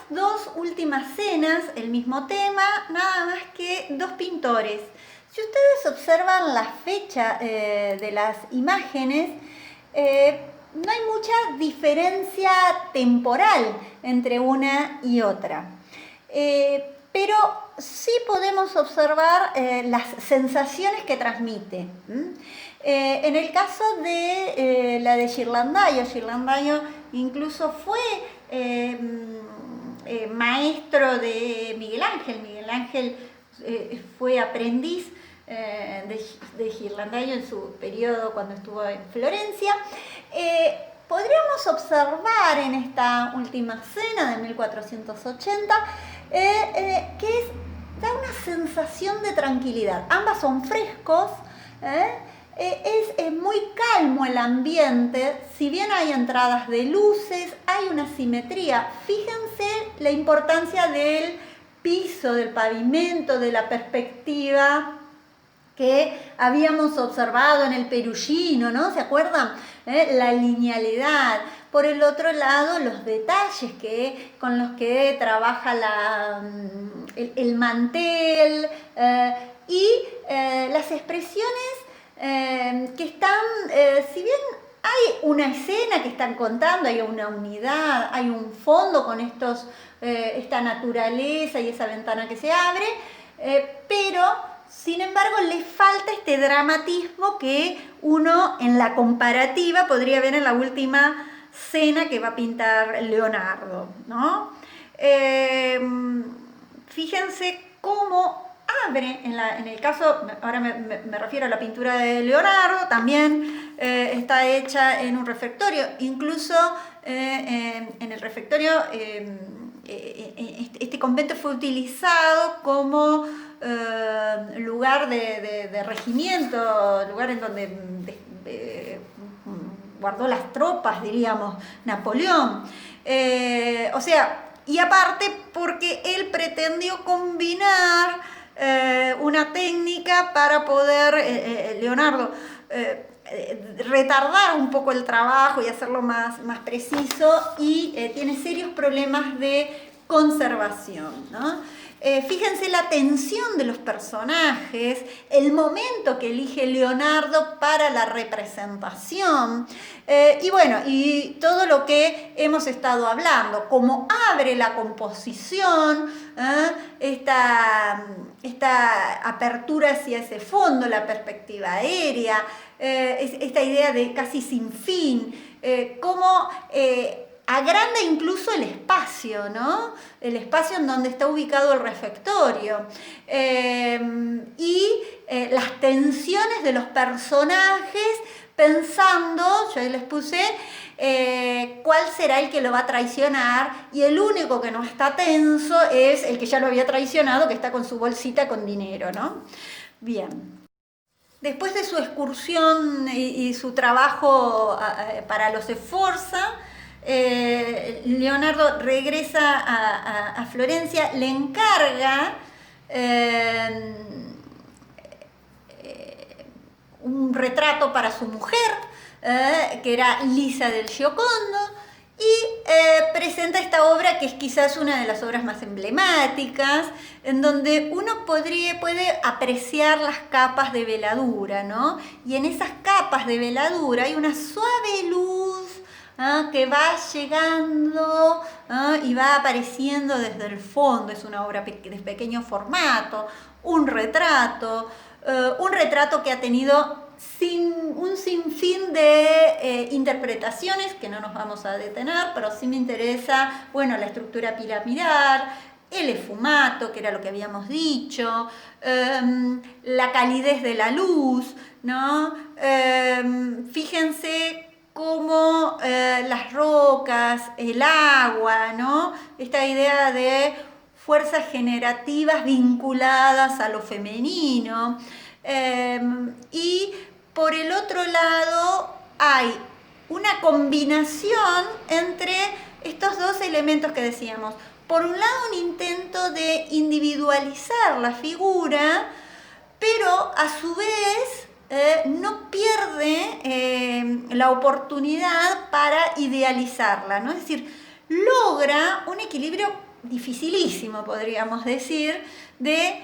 dos últimas cenas, el mismo tema, nada más que dos pintores. Si ustedes observan la fecha de las imágenes, no hay mucha diferencia temporal entre una y otra. Pero sí podemos observar las sensaciones que transmite. En el caso de la de Ghirlandaio incluso fue maestro de Miguel Ángel. Miguel Ángel fue aprendiz de Ghirlandaio en su periodo cuando estuvo en Florencia. Podríamos observar en esta última cena de 1480 que da una sensación de tranquilidad. Ambas son frescos, es muy calmo el ambiente, si bien hay entradas de luces, hay una simetría. Fíjense la importancia del piso, del pavimento, de la perspectiva que habíamos observado en el Perugino, ¿no? ¿Se acuerdan? La linealidad. Por el otro lado, los detalles con los que trabaja el mantel y las expresiones que están, si bien hay una escena que están contando, hay una unidad, hay un fondo con esta naturaleza y esa ventana que se abre, pero sin embargo le falta este dramatismo que uno en la comparativa podría ver en la última cena que va a pintar Leonardo, ¿no? Fíjense cómo abre, en el caso, ahora me refiero a la pintura de Leonardo, también está hecha en un refectorio, incluso en el refectorio este convento fue utilizado como lugar de regimiento, lugar en donde guardó las tropas, diríamos, Napoleón. O sea, y aparte porque él pretendió combinar una técnica para poder, Leonardo, retardar un poco el trabajo y hacerlo más preciso, y tiene serios problemas de conservación, ¿no? Fíjense la tensión de los personajes, el momento que elige Leonardo para la representación, y bueno, y todo lo que hemos estado hablando, cómo abre la composición, esta apertura hacia ese fondo, la perspectiva aérea, esta idea de casi sin fin, cómo agranda incluso el espacio, ¿no? El espacio en donde está ubicado el refectorio. Y las tensiones de los personajes, pensando, yo ahí les puse, cuál será el que lo va a traicionar, y el único que no está tenso es el que ya lo había traicionado, que está con su bolsita con dinero, ¿no? Bien. Después de su excursión y su trabajo para los Sforza, Leonardo regresa a Florencia, le encarga un retrato para su mujer, que era Lisa del Giocondo, y presenta esta obra que es quizás una de las obras más emblemáticas, en donde uno puede apreciar las capas de veladura, ¿no? Y en esas capas de veladura hay una suave luz que va llegando y va apareciendo desde el fondo. Es una obra de pequeño formato, un retrato que ha tenido un sinfín de interpretaciones que no nos vamos a detener, pero sí me interesa, bueno, la estructura piramidal, el esfumato, que era lo que habíamos dicho, la calidez de la luz, ¿no? Fíjense cómo las rocas, el agua, ¿no? Esta idea de fuerzas generativas vinculadas a lo femenino. Y por el otro lado hay una combinación entre estos dos elementos que decíamos. Por un lado, un intento de individualizar la figura, pero a su vez no pierde la oportunidad para idealizarla, ¿no? Es decir, logra un equilibrio dificilísimo, podríamos decir, de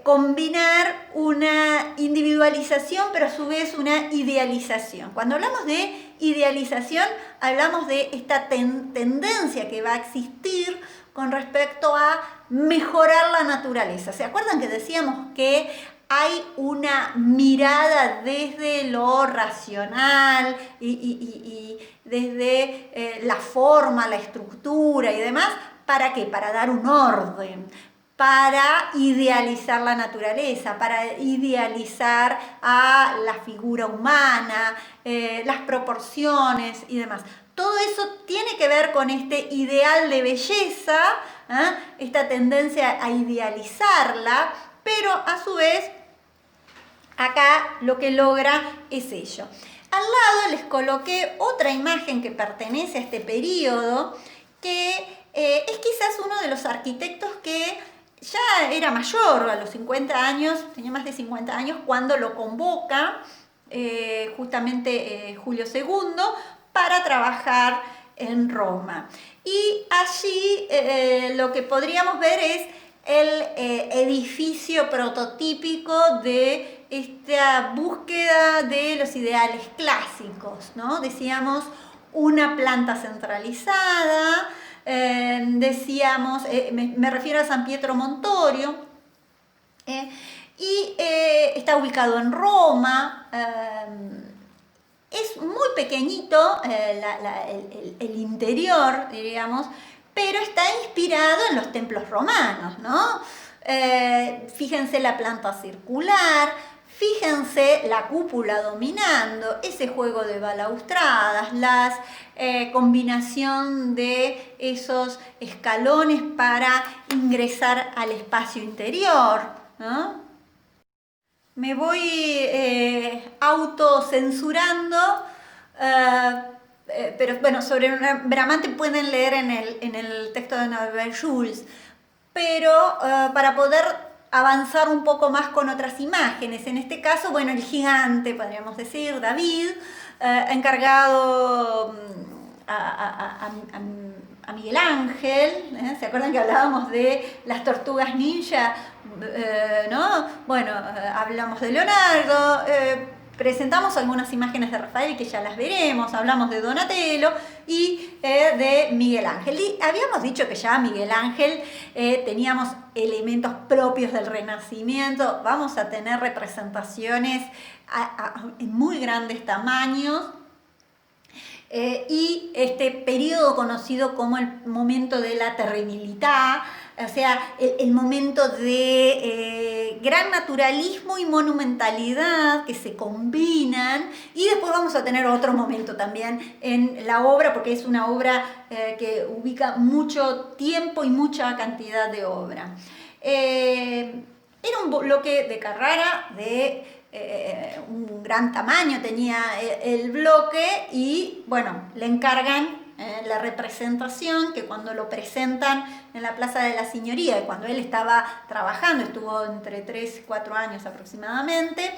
combinar una individualización, pero a su vez una idealización. Cuando hablamos de idealización, hablamos de esta tendencia que va a existir con respecto a mejorar la naturaleza. ¿Se acuerdan que decíamos que hay una mirada desde lo racional y desde la forma, la estructura y demás? ¿Para qué? Para dar un orden, para idealizar la naturaleza, para idealizar a la figura humana, las proporciones y demás. Todo eso tiene que ver con este ideal de belleza, esta tendencia a idealizarla, pero a su vez acá lo que logra es ello. Al lado les coloqué otra imagen que pertenece a este periodo, que es quizás uno de los arquitectos que ya era mayor, a los 50 años, tenía más de 50 años, cuando lo convoca justamente Julio II para trabajar en Roma. Y allí lo que podríamos ver es el edificio prototípico de esta búsqueda de los ideales clásicos, ¿no? Decíamos una planta centralizada, decíamos, me refiero a San Pietro Montorio, y está ubicado en Roma. Es muy pequeñito el interior, diríamos, pero está inspirado en los templos romanos, ¿no? Fíjense la planta circular, fíjense la cúpula dominando, ese juego de balaustradas, la combinación de esos escalones para ingresar al espacio interior, ¿no? Me voy autocensurando, pero bueno, sobre Bramante pueden leer en el texto de Norbert Schulz, pero para poder avanzar un poco más con otras imágenes, en este caso, bueno, el gigante, podríamos decir, David, encargado a Miguel Ángel, ¿se acuerdan que hablábamos de las tortugas ninja? ¿No? Bueno, hablamos de Leonardo, presentamos algunas imágenes de Rafael que ya las veremos, hablamos de Donatello y de Miguel Ángel. Y habíamos dicho que ya Miguel Ángel teníamos elementos propios del Renacimiento, vamos a tener representaciones en muy grandes tamaños. Y este periodo conocido como el momento de la terribilidad, o sea, el momento de gran naturalismo y monumentalidad que se combinan, y después vamos a tener otro momento también en la obra, porque es una obra que ubica mucho tiempo y mucha cantidad de obra. Era un bloque de Carrara de un gran tamaño tenía el bloque y bueno, le encargan la representación, que cuando lo presentan en la Plaza de la Signoría, y cuando él estaba trabajando, estuvo entre 3 y 4 años aproximadamente,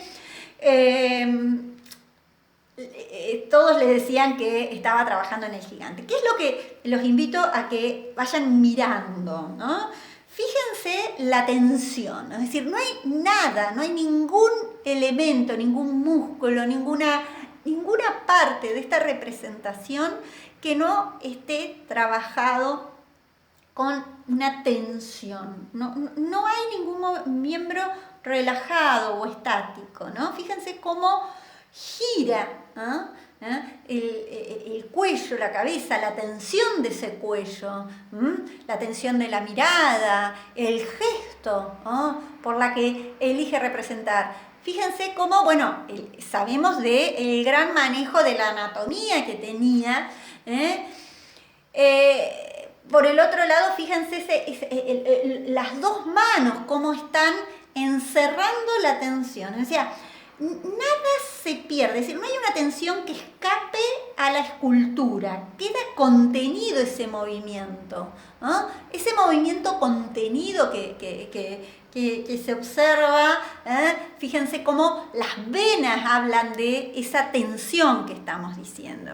todos le decían que estaba trabajando en el gigante. ¿Qué es lo que los invito a que vayan mirando, ¿no? Fíjense la tensión, es decir, no hay nada, no hay ningún elemento, ningún músculo, ninguna parte de esta representación que no esté trabajado con una tensión. No hay ningún miembro relajado o estático, ¿no? Fíjense cómo gira, ¿eh? El cuello, la cabeza, la tensión de ese cuello, la tensión de la mirada, el gesto, ¿no? Por la que elige representar. Fíjense cómo, bueno, sabemos del gran manejo de la anatomía que tenía. Por el otro lado, fíjense las dos manos, cómo están encerrando la tensión. O sea, nada se pierde, es decir, no hay una tensión que escape a la escultura, queda contenido ese movimiento, ¿no? Ese movimiento contenido que se observa, fíjense cómo las venas hablan de esa tensión que estamos diciendo.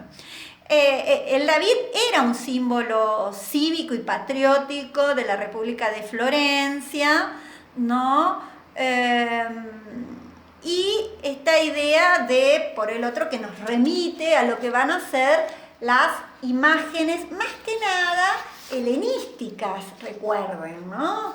el David era un símbolo cívico y patriótico de la República de Florencia, ¿no? Y esta idea de, por el otro, que nos remite a lo que van a ser las imágenes, más que nada, helenísticas, recuerden, ¿no?